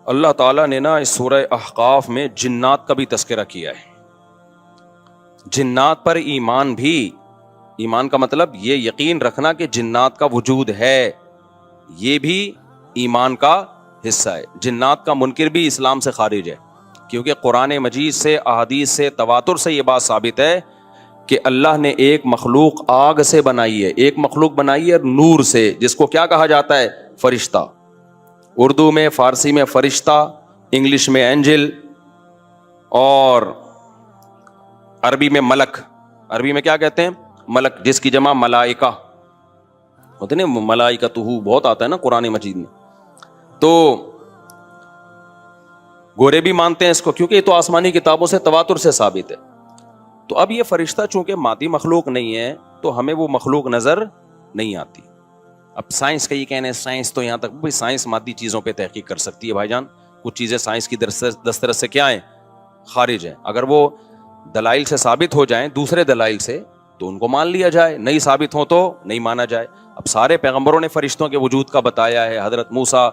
اللہ تعالیٰ نے نا اس سورہ احقاف میں جنات کا بھی تذکرہ کیا ہے. جنات پر ایمان بھی، ایمان کا مطلب یہ یقین رکھنا کہ جنات کا وجود ہے، یہ بھی ایمان کا حصہ ہے. جنات کا منکر بھی اسلام سے خارج ہے، کیونکہ قرآن مجید سے، احادیث سے، تواتر سے یہ بات ثابت ہے کہ اللہ نے ایک مخلوق آگ سے بنائی ہے، ایک مخلوق بنائی ہے نور سے، جس کو کیا کہا جاتا ہے؟ فرشتہ. اردو میں، فارسی میں فرشتہ، انگلش میں اینجل، اور عربی میں ملک. عربی میں کیا کہتے ہیں؟ ملک، جس کی جمع ملائکہ ہوتے ہیں. ملائکتہ بہت آتا ہے نا قرآن مجید میں. تو گورے بھی مانتے ہیں اس کو، کیونکہ یہ تو آسمانی کتابوں سے، تواتر سے ثابت ہے. تو اب یہ فرشتہ چونکہ مادی مخلوق نہیں ہے تو ہمیں وہ مخلوق نظر نہیں آتی. اب سائنس کا یہ کہنا ہے، سائنس تو یہاں تک بھائی سائنس مادی چیزوں پہ تحقیق کر سکتی ہے بھائی جان. کچھ چیزیں سائنس کی دسترس سے کیا ہیں؟ خارج ہیں. اگر وہ دلائل سے ثابت ہو جائیں، دوسرے دلائل سے، تو ان کو مان لیا جائے، نہیں ثابت ہو تو نہیں مانا جائے. اب سارے پیغمبروں نے فرشتوں کے وجود کا بتایا ہے. حضرت موسیٰ،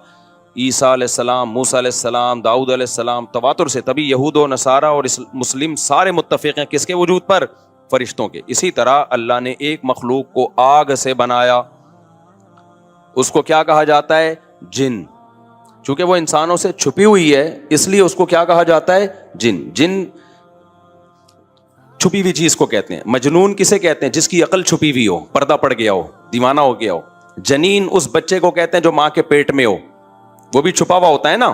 عیسیٰ علیہ السلام، موسیٰ علیہ السلام، داؤد علیہ السلام، تواتر سے. تبھی یہود و نصارہ اور مسلم سارے متفق ہیں کس کے وجود پر؟ فرشتوں کے. اسی طرح اللہ نے ایک مخلوق کو آگ سے بنایا، اس کو کیا کہا جاتا ہے؟ جن. چونکہ وہ انسانوں سے چھپی ہوئی ہے اس لیے اس کو کیا کہا جاتا ہے؟ جن. جن چھپی ہوئی چیز کو کہتے ہیں. مجنون کسے کہتے ہیں؟ جس کی عقل چھپی ہوئی ہو، پردہ پڑ گیا ہو، دیوانہ ہو گیا ہو. جنین اس بچے کو کہتے ہیں جو ماں کے پیٹ میں ہو، وہ بھی چھپا ہوا ہوتا ہے نا.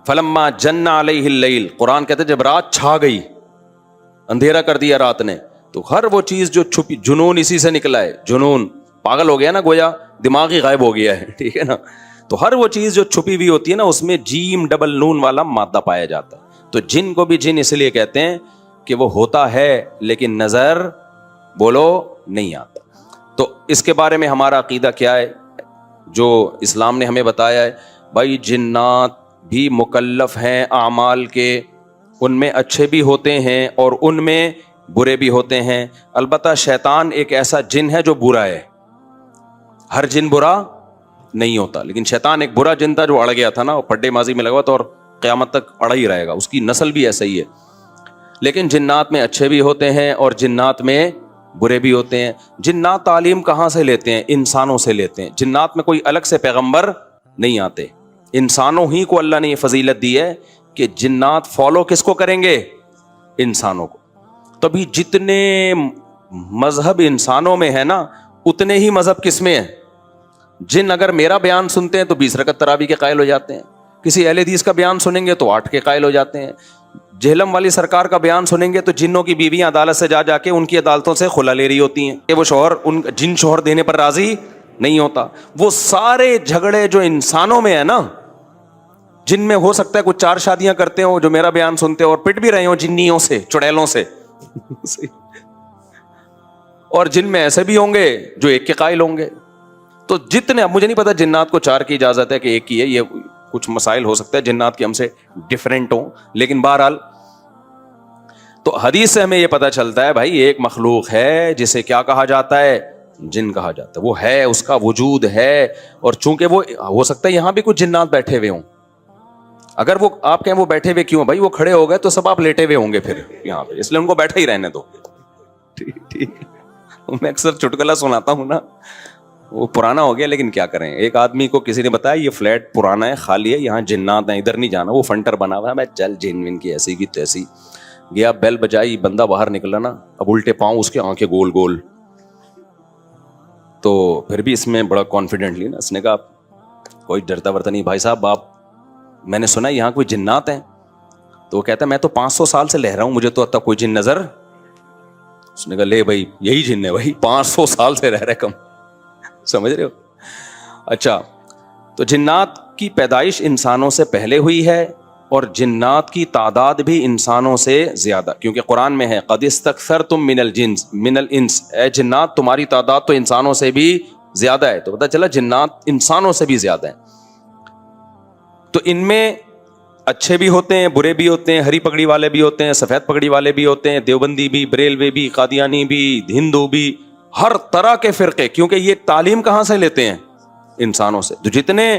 فلما جن علیہ اللیل، قرآن کہتے ہیں جب رات چھا گئی، اندھیرا کر دیا رات نے، تو ہر وہ چیز جو چھپی، جنون اسی سے نکلا ہے. جنون پاگل ہو گیا نا، گویا دماغ ہی غائب ہو گیا ہے. ٹھیک ہے نا. تو ہر وہ چیز جو چھپی ہوئی ہوتی ہے نا، اس میں جیم ڈبل نون والا مادہ پایا جاتا ہے. تو جن کو بھی جن اس لیے کہتے ہیں کہ وہ ہوتا ہے لیکن نظر بولو نہیں آتا. تو اس کے بارے میں ہمارا عقیدہ کیا ہے جو اسلام نے ہمیں بتایا ہے؟ بھائی جنات بھی مکلف ہیں اعمال کے، ان میں اچھے بھی ہوتے ہیں اور ان میں برے بھی ہوتے ہیں. البتہ شیطان ایک ایسا جن ہے جو برا ہے. ہر جن برا نہیں ہوتا، لیکن شیطان ایک برا جن تھا جو اڑ گیا تھا نا، پڈے ماضی میں لگا تھا اور قیامت تک اڑا ہی رہے گا. اس کی نسل بھی ایسا ہی ہے. لیکن جنات میں اچھے بھی ہوتے ہیں اور جنات میں برے بھی ہوتے ہیں. جنات تعلیم کہاں سے لیتے ہیں؟ انسانوں سے لیتے ہیں. جنات میں کوئی الگ سے پیغمبر نہیں آتے. انسانوں ہی کو اللہ نے یہ فضیلت دی ہے کہ جنات فالو کس کو کریں گے؟ انسانوں کو. تبھی جتنے مذہب انسانوں میں ہے نا، اتنے ہی مذہب کس میں ہے؟ جن اگر میرا بیان سنتے ہیں تو 20 رکعت تراویح کے قائل ہو جاتے ہیں. کسی اہل حدیث کا بیان سنیں گے تو 8 کے قائل ہو جاتے ہیں. جہلم والی سرکار کا بیان سنیں گے تو جنوں کی بیویاں عدالت سے جا کے ان کی عدالتوں سے خلا لے رہی ہوتی ہیں کہ وہ شوہر جن شوہر دینے پر راضی نہیں ہوتا. وہ سارے جھگڑے جو انسانوں میں ہے نا، جن میں ہو سکتا ہے کچھ 4 شادیاں کرتے ہوں جو میرا بیان سنتے ہو اور پٹ بھی رہے ہوں جنیوں سے، چڑیلوں سے. اور جن میں ایسے بھی ہوں گے جو 1 کے قائل ہوں گے. تو جتنے، اب مجھے نہیں پتا جنات کو 4 کی اجازت ہے کہ 1 کی ہے، یہ کچھ مسائل ہو سکتا ہے جنات کے ہم سے ڈیفرنٹ ہوں، لیکن بہرحال تو حدیث سے ہمیں یہ پتا چلتا ہے بھائی ایک مخلوق ہے جسے کیا کہا جاتا ہے؟ جن کہا جاتا ہے. وہ ہے، اس کا وجود ہے. اور چونکہ وہ ہو سکتا ہے یہاں بھی کچھ جنات بیٹھے ہوئے ہوں. اگر وہ آپ کہیں وہ بیٹھے ہوئے کیوں؟ بھائی وہ کھڑے ہو گئے تو سب آپ لیٹے ہوئے ہوں گے پھر یہاں پہ، اس لیے ان کو بیٹھے ہی رہنے دو. ٹھیک. میں اکثر چٹکلا سناتا ہوں نا، وہ پرانا ہو گیا لیکن کیا کریں. ایک آدمی کو کسی نے بتایا یہ فلیٹ پرانا ہے، خالی ہے، یہاں جنات ہیں، ادھر نہیں جانا، وہ فنٹر بنا ہوا ہے. میں چل جن ون کی ایسی کی تیسی گیا، بیل بجائی، بندہ باہر نکلا نا، اب الٹے پاؤں اس کے آنکھیں گول گول. تو پھر بھی اس میں بڑا کانفیڈنٹلی نا اس نے کہا کوئی ڈرتا ورتا نہیں بھائی صاحب، آپ میں نے سنا یہاں کوئی جنات ہیں. تو وہ کہتا ہے میں تو 500 سال سے لہ رہا ہوں، مجھے تو اب تک کوئی جن نظر. اس نے کہا لے بھائی یہی جن ہے بھائی، 500 سال سے رہ رہے کم، سمجھ رہے ہو. اچھا، تو جنات کی پیدائش انسانوں سے پہلے ہوئی ہے اور جنات کی تعداد بھی انسانوں سے زیادہ، کیونکہ قرآن میں ہے قد استکثرتم من الانس، اے جنات تمہاری تعداد تو انسانوں سے بھی زیادہ ہے. تو پتہ چلا جنات انسانوں سے بھی زیادہ ہیں. تو ان میں اچھے بھی ہوتے ہیں، برے بھی ہوتے ہیں، ہری پگڑی والے بھی ہوتے ہیں، سفید پگڑی والے بھی ہوتے ہیں، دیوبندی بھی، بریلوی بھی، قادیانی بھی، ہندو بھی، ہر طرح کے فرقے. کیونکہ یہ تعلیم کہاں سے لیتے ہیں؟ انسانوں سے. تو جتنے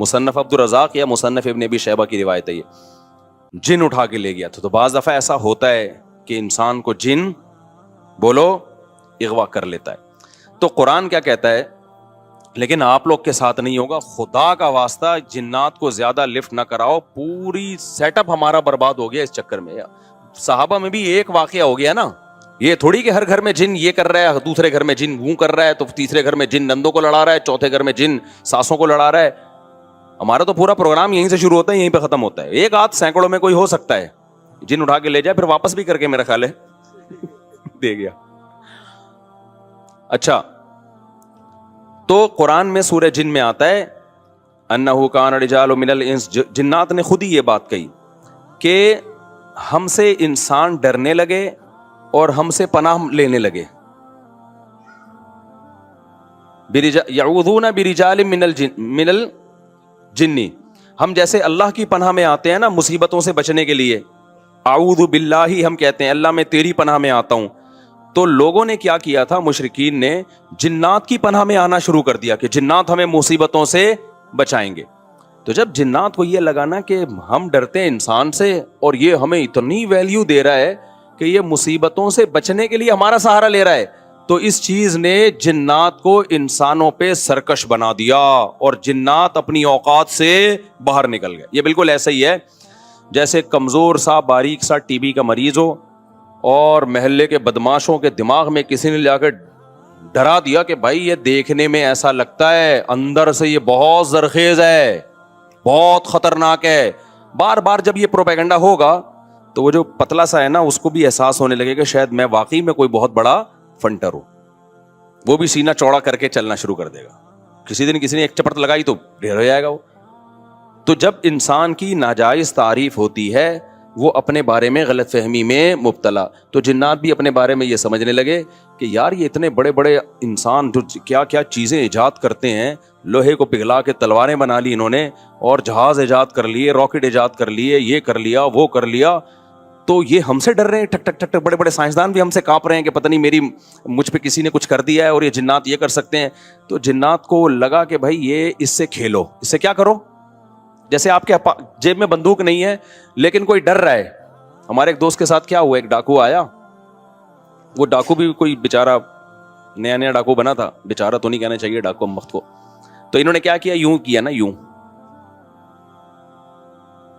مصنف عبدالرزاق یا مصنف ابن ابی شیبہ کی روایت ہے یہ، جن اٹھا کے لے گیا تھا. تو بعض دفعہ ایسا ہوتا ہے کہ انسان کو جن بولو اغوا کر لیتا ہے. تو قرآن کیا کہتا ہے، لیکن آپ لوگ کے ساتھ نہیں ہوگا، خدا کا واسطہ جنات کو زیادہ لفٹ نہ کراؤ، پوری سیٹ اپ ہمارا برباد ہو گیا اس چکر میں. صحابہ میں بھی ایک واقعہ ہو گیا نا، یہ تھوڑی کہ ہر گھر میں جن یہ کر رہا ہے، دوسرے گھر میں جن وہ کر رہا ہے، تو تیسرے گھر میں جن نندوں کو لڑا رہا ہے، چوتھے گھر میں جن ساسوں کو لڑا رہا ہے. ہمارا تو پورا پروگرام یہیں سے شروع ہوتا ہے یہیں پہ ختم ہوتا ہے. ایک آدھ سینکڑوں میں کوئی ہو سکتا ہے جن اٹھا کے لے جائے، پھر واپس بھی کر کے میرا خیال ہے دے گیا. اچھا، تو قرآن میں سورہ جن میں آتا ہے انہ کان رجال من الانس، جنات نے خود ہی یہ بات کہی کہ ہم سے انسان ڈرنے لگے اور ہم سے پناہ لینے لگے. یعوذون برجال من الجن، ہم جیسے اللہ کی پناہ میں آتے ہیں نا مصیبتوں سے بچنے کے لیے، اعوذ باللہ ہم کہتے ہیں اللہ میں تیری پناہ میں آتا ہوں. تو لوگوں نے کیا کیا تھا، مشرکین نے جنات کی پناہ میں آنا شروع کر دیا کہ جنات ہمیں مصیبتوں سے بچائیں گے. تو جب جنات کو یہ لگا نا کہ ہم ڈرتے ہیں انسان سے اور یہ ہمیں اتنی ویلیو دے رہا ہے کہ یہ مصیبتوں سے بچنے کے لیے ہمارا سہارا لے رہا ہے، تو اس چیز نے جنات کو انسانوں پہ سرکش بنا دیا اور جنات اپنی اوقات سے باہر نکل گئے. یہ بالکل ایسا ہی ہے جیسے کمزور سا باریک سا ٹی بی کا مریض ہو اور محلے کے بدماشوں کے دماغ میں کسی نے جا کے ڈرا دیا کہ بھائی یہ دیکھنے میں ایسا لگتا ہے، اندر سے یہ بہت زرخیز ہے، بہت خطرناک ہے. بار بار جب یہ پروپیگنڈا ہوگا تو وہ جو پتلا سا ہے نا اس کو بھی احساس ہونے لگے کہ شاید میں واقعی میں کوئی بہت بڑا فنٹر ہوں. وہ بھی سینہ چوڑا کر کے چلنا شروع کر دے گا. کسی دن کسی نے ایک چپٹ لگائی تو ڈھیر ہو جائے گا وہ. تو جب انسان کی ناجائز تعریف ہوتی ہے وہ اپنے بارے میں غلط فہمی میں مبتلا. تو جنات بھی اپنے بارے میں یہ سمجھنے لگے کہ یار یہ اتنے بڑے بڑے انسان جو کیا کیا چیزیں ایجاد کرتے ہیں، لوہے کو پگھلا کے تلواریں بنا لی انہوں نے، اور جہاز ایجاد کر لیے، راکٹ ایجاد کر لیے، یہ کر لیا وہ کر لیا، تو یہ ہم سے ڈر رہے ہیں. ٹک ٹک ٹک ٹک بڑے بڑے سائنسدان بھی ہم سے کانپ رہے ہیں کہ پتہ نہیں مجھ پہ کسی نے کچھ کر دیا ہے اور یہ جنات یہ کر سکتے ہیں. تو جنات کو لگا کہ بھائی یہ اس سے کھیلو، اس سے کیا کرو. جیسے آپ کے جیب میں بندوق نہیں ہے لیکن کوئی ڈر رہا ہے. ہمارے ایک دوست کے ساتھ کیا ہوا، ایک ڈاکو آیا، وہ ڈاکو بھی کوئی بیچارہ نیا نیا ڈاکو بنا تھا، بیچارہ تو نہیں کہنا چاہیے ڈاکو ہم وقت کو. تو انہوں نے کیا کیا، یوں کیا نا، یوں.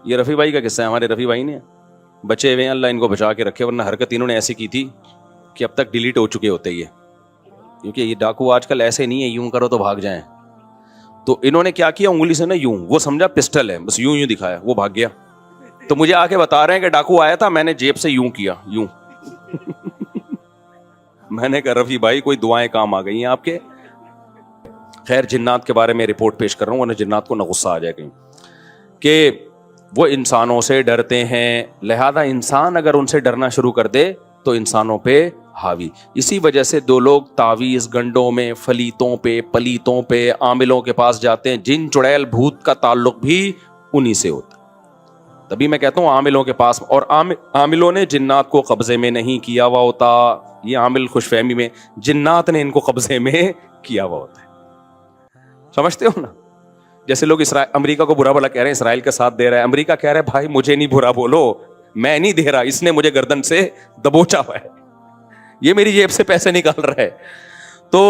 یہ رفیع بھائی کا قصہ ہے، ہمارے رفیع بھائی نے بچے ہوئے ہیں، اللہ ان کو بچا کے رکھے، ورنہ حرکت انہوں نے ایسی کی تھی کہ اب تک ڈیلیٹ ہو چکے ہوتے یہ، کیونکہ یہ ڈاکو آج کل ایسے نہیں ہے یوں کرو تو بھاگ جائیں. تو انہوں نے کیا کیا، انگلی سے نا یوں، وہ سمجھا پسٹل ہے، بس یوں یوں دکھایا، وہ بھاگ گیا. تو مجھے آ کے بتا رہے ہیں کہ ڈاکو آیا تھا، میں نے جیب سے یوں کیا، یوں. میں نے کہا رفیع بھائی کوئی دعائیں کام آ گئی ہیں آپ کے. خیر جنات کے بارے میں رپورٹ پیش کر رہا ہوں ورنہ جنات کو نہ غصہ آ جائے کہیں کہ وہ انسانوں سے ڈرتے ہیں، لہذا انسان اگر ان سے ڈرنا شروع کر دے تو انسانوں پہ حاوی. اسی وجہ سے دو لوگ تعویذ گنڈوں میں، فلیتوں پہ، پلیتوں پہ، عاملوں کے پاس جاتے ہیں. جن چڑیل بھوت کا تعلق بھی انہی سے ہوتا. تبھی میں کہتا ہوں عاملوں کے پاس، اور عاملوں نے جنات کو قبضے میں نہیں کیا ہوا ہوتا. یہ عامل خوش فہمی میں، جنات نے ان کو قبضے میں کیا ہوا ہوتا ہے. سمجھتے ہو نا؟ جیسے لوگ امریکہ کو برا بھلا کہہ رہے ہیں، اسرائیل کا ساتھ دے رہا ہے. امریکہ کہہ رہا ہے بھائی مجھے نہیں برا بولو، میں نہیں دے رہا، اس نے مجھے گردن سے دبوچا ہوا ہے، یہ میری جیب سے پیسے نکال رہا ہے. تو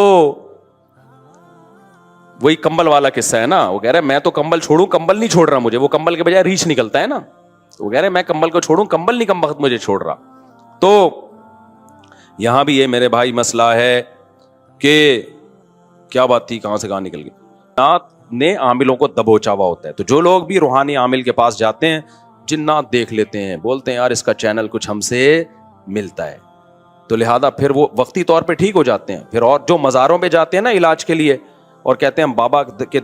وہی کمبل والا قصہ ہے نا، وہ کہہ رہا ہے میں تو کمبل چھوڑوں، کمبل نہیں چھوڑ رہا مجھے، وہ کمبل کے بجائے ریچھ نکلتا ہے نا. وہ کہہ رہے ہیں میں کمبل کو چھوڑوں، کمبل نہیں کم وقت مجھے چھوڑ رہا. تو یہاں بھی یہ میرے بھائی مسئلہ ہے کہ کیا بات تھی، کہاں سے کہاں نکل گئی. جنات نے عاملوں کو دبوچا ہوا ہوتا ہے. تو جو لوگ بھی روحانی عامل کے پاس جاتے ہیں جنات دیکھ لیتے ہیں، بولتے ہیں یار اس کا چینل کچھ ہم سے ملتا ہے، تو لہذا پھر وہ وقتی طور پہ ٹھیک ہو جاتے ہیں. پھر اور جو مزاروں پہ جاتے ہیں نا علاج کے لیے اور کہتے ہیں ہم بابا کے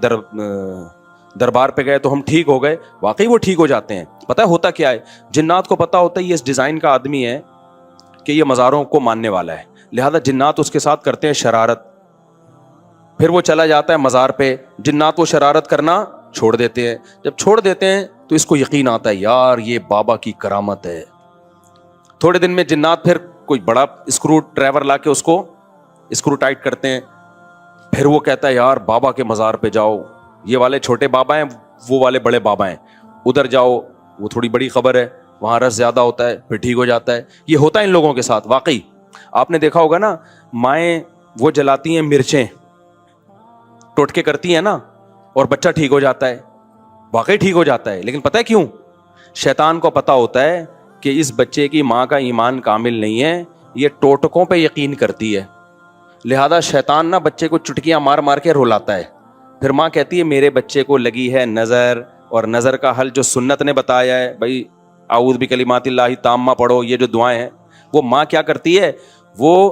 دربار پہ گئے تو ہم ٹھیک ہو گئے، واقعی وہ ٹھیک ہو جاتے ہیں. پتہ ہوتا کیا ہے، جنات کو پتہ ہوتا ہے یہ اس ڈیزائن کا آدمی ہے کہ یہ مزاروں کو ماننے والا ہے، لہذا جنات اس کے ساتھ کرتے ہیں شرارت. پھر وہ چلا جاتا ہے مزار پہ، جنات وہ شرارت کرنا چھوڑ دیتے ہیں. جب چھوڑ دیتے ہیں تو اس کو یقین آتا ہے یار یہ بابا کی کرامت ہے. تھوڑے دن میں جنات پھر کوئی بڑا اسکرو ڈرائیور لا کے اس کو اسکرو ٹائٹ کرتے ہیں. پھر وہ کہتا ہے یار بابا کے مزار پہ جاؤ، یہ والے چھوٹے بابا ہیں, وہ والے بڑے بابا ہیں, ادھر جاؤ وہ تھوڑی بڑی خبر ہے, وہاں رس زیادہ ہوتا ہے پھر ٹھیک ہو جاتا ہے. یہ ہوتا ہے ان لوگوں کے ساتھ. واقعی آپ نے دیکھا ہوگا نا, مائیں وہ جلاتی ہیں مرچیں, ٹوٹکے کرتی ہیں نا, اور بچہ ٹھیک ہو جاتا ہے, واقعی ٹھیک ہو جاتا ہے. لیکن پتہ ہے کیوں؟ شیطان کو پتا ہوتا ہے کہ اس بچے کی ماں کا ایمان کامل نہیں ہے, یہ ٹوٹکوں پہ یقین کرتی ہے, لہذا شیطان نا بچے کو چٹکیاں مار مار کے رلاتا ہے. پھر ماں کہتی ہے میرے بچے کو لگی ہے نظر, اور نظر کا حل جو سنت نے بتایا ہے, بھائی اعوذ بکلمات اللہ تامہ پڑھو, یہ جو دعائیں ہیں, وہ ماں کیا کرتی ہے, وہ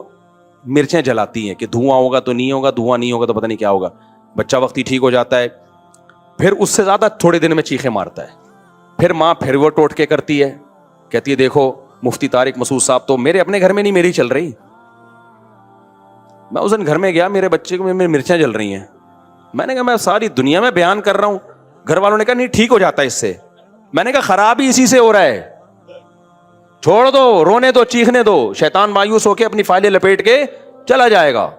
مرچیں جلاتی ہیں کہ دھواں ہوگا تو نہیں ہوگا, دھواں نہیں ہوگا تو پتہ نہیں کیا ہوگا. بچہ وقتی ٹھیک ہو جاتا ہے, پھر اس سے زیادہ تھوڑے دن میں چیخیں مارتا ہے. پھر ماں پھر وہ ٹوٹکے کرتی ہے, کہتی ہے دیکھو مفتی طارق مسعود صاحب تو میرے اپنے گھر میں نہیں میری چل رہی, میں اس دن گھر میں گیا, میرے بچے کو میری مرچیں جل رہی ہیں. میں نے کہا میں ساری دنیا میں بیان کر رہا ہوں. گھر والوں نے کہا نہیں ٹھیک ہو جاتا ہے اس سے. میں نے کہا خراب ہی اسی سے ہو رہا ہے, چھوڑ دو, رونے دو, چیخنے دو. شیطان مایوس ہو کے اپنی فائلیں لپیٹ کے چلا جائے گا.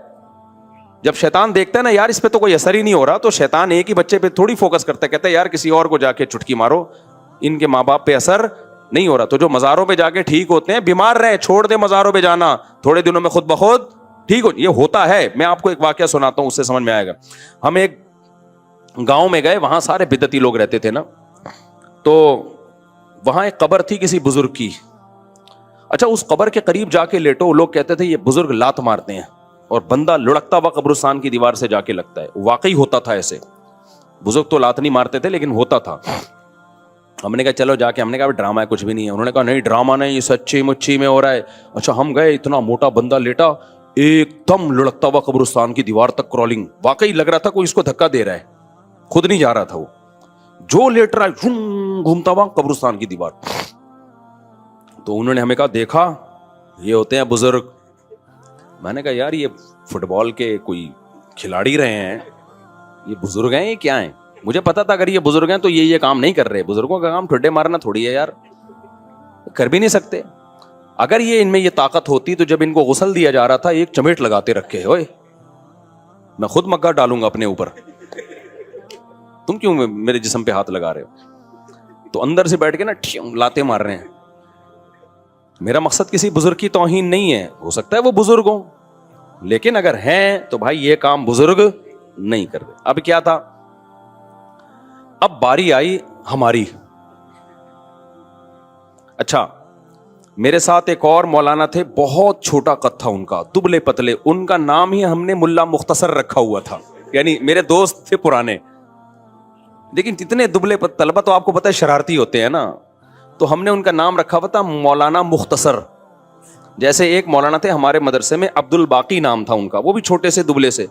جب شیطان دیکھتا ہے نا یار اس پہ تو کوئی اثر ہی نہیں ہو رہا, تو شیطان ایک ہی بچے پہ تھوڑی فوکس کرتا ہے, کہتا ہے یار کسی اور کو جا کے چٹکی مارو, ان کے ماں باپ پہ اثر نہیں ہو رہا. تو جو مزاروں پہ جا کے ٹھیک ہوتے ہیں, بیمار رہے, چھوڑ دے مزاروں پہ جانا, تھوڑے دنوں میں خود بخود ٹھیک ہو. یہ ہوتا ہے. میں آپ کو ایک واقعہ سناتا ہوں, اس سے سمجھ میں آئے گا. ہم ایک گاؤں میں گئے, وہاں سارے بدعتی لوگ رہتے تھے نا, تو وہاں ایک قبر تھی کسی بزرگ کی. اچھا اس قبر کے قریب جا کے لیٹو, لوگ کہتے تھے یہ بزرگ لات مارتے ہیں, اور بندہ لڑکتا ہوا قبرستان کی دیوار سے جا کے لگتا ہے. واقعی ہوتا تھا ایسے. بزرگ تو لات نہیں مارتے تھے لیکن ہوتا تھا. ہم نے کہا چلو جا کے, ہم نے کہا ڈرامہ ہے کچھ بھی نہیں ہے. انہوں نے کہا نہیں ڈرامہ نہیں, یہ سچی مچی میں ہو رہا ہے. اچھا ہم گئے, اتنا موٹا بندہ لیٹا, ایک دم لڑکتا ہوا قبرستان کی دیوار تک کرالنگ. واقعی لگ رہا تھا کوئی اس کو دھکا دے رہا ہے, خود نہیں جا رہا تھا وہ, جو لیٹ رہا ہے گھومتا ہوا قبرستان کی دیوار. تو انہوں نے ہمیں کہا دیکھا یہ ہوتے ہیں بزرگ. میں نے کہا یار یہ فٹ بال کے کوئی کھلاڑی رہے ہیں, یہ بزرگ ہیں, یہ کیا ہیں؟ مجھے پتا تھا اگر یہ بزرگ ہیں تو یہ کام نہیں کر رہے. بزرگوں کا کام ٹھڈے مارنا تھوڑی ہے یار, کر بھی نہیں سکتے. اگر یہ ان میں یہ طاقت ہوتی تو جب ان کو غسل دیا جا رہا تھا ایک چمیٹ لگاتے رکھے, ہوئے میں خود مگا ڈالوں گا اپنے اوپر, تم کیوں میرے جسم پہ ہاتھ لگا رہے ہو؟ تو اندر سے بیٹھ کے نا لاتے مار رہے ہیں. میرا مقصد کسی بزرگ کی توہین نہیں ہے, ہو سکتا ہے وہ بزرگ ہوں, لیکن اگر ہیں تو بھائی یہ کام بزرگ نہیں کر رہے. اب کیا تھا, اب باری آئی ہماری. اچھا میرے ساتھ ایک اور مولانا تھے, بہت چھوٹا قد تھا ان کا, دبلے پتلے. ان کا نام ہی ہم نے ملا مختصر رکھا ہوا تھا, یعنی میرے دوست تھے پرانے, لیکن اتنے دبلے طلبہ تو آپ کو پتہ ہے شرارتی ہوتے ہیں نا, تو ہم نے ان کا نام رکھا ہوا تھا مولانا مختصر. جیسے ایک مولانا تھے ہمارے مدرسے میں, عبد الباقی نام تھا ان کا, وہ بھی چھوٹے سے دبلے سے.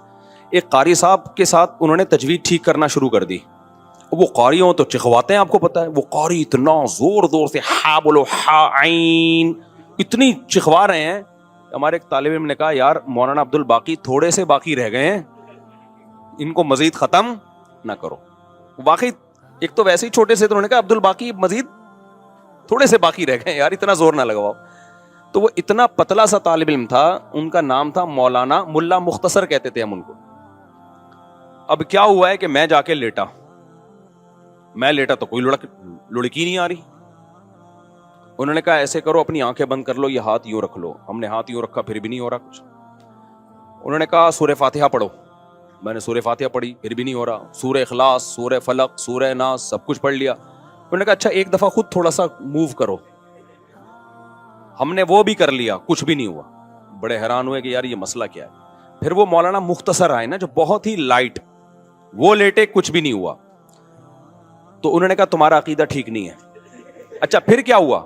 ایک قاری صاحب کے ساتھ انہوں نے تجوید ٹھیک کرنا شروع کر دی. وہ قاری ہوں تو چکھواتے ہیں, آپ کو پتا ہے وہ قاری اتنا زور زور سے ہا بولو ہا عین اتنی چکھوا رہے ہیں. ہمارے ایک طالب علم نے کہا یار مولانا عبد الباقی تھوڑے سے باقی رہ گئے ہیں, ان کو مزید ختم نہ کرو. واقعی ایک تو ویسے ہی چھوٹے سے, تو انہوں نے کہا عبد الباقی مزید تھوڑے سے باقی رہ گئے یار, اتنا زور نہ لگواؤ. تو وہ اتنا پتلا سا طالب علم تھا, ان کا نام تھا مولانا ملا مختصر کہتے تھے ہم ان کو. اب کیا ہوا ہے کہ میں جا کے لیٹا, تو کوئی لڑکی نہیں آ رہی. انہوں نے کہا ایسے کرو اپنی آنکھیں بند کر لو, یہ ہاتھ یوں رکھ لو. ہم نے ہاتھ یوں رکھا, پھر بھی نہیں ہو رہا کچھ. انہوں نے کہا سورہ فاتحہ پڑھو. میں نے سورہ فاتحہ پڑھی, پھر بھی نہیں ہو رہا. سورہ اخلاص, سورہ فلق, سورہ ناس, سب کچھ پڑھ لیا. انہوں نے کہا اچھا ایک دفعہ خود تھوڑا سا موو کرو. ہم نے وہ بھی کر لیا, کچھ بھی نہیں ہوا. بڑے حیران ہوئے کہ یار یہ مسئلہ کیا ہے. پھر وہ مولانا مختصر آئے نا, جو بہت ہی لائٹ, وہ لیٹے, کچھ بھی نہیں ہوا. تو انہوں نے کہا تمہارا عقیدہ ٹھیک نہیں ہے. اچھا پھر کیا ہوا,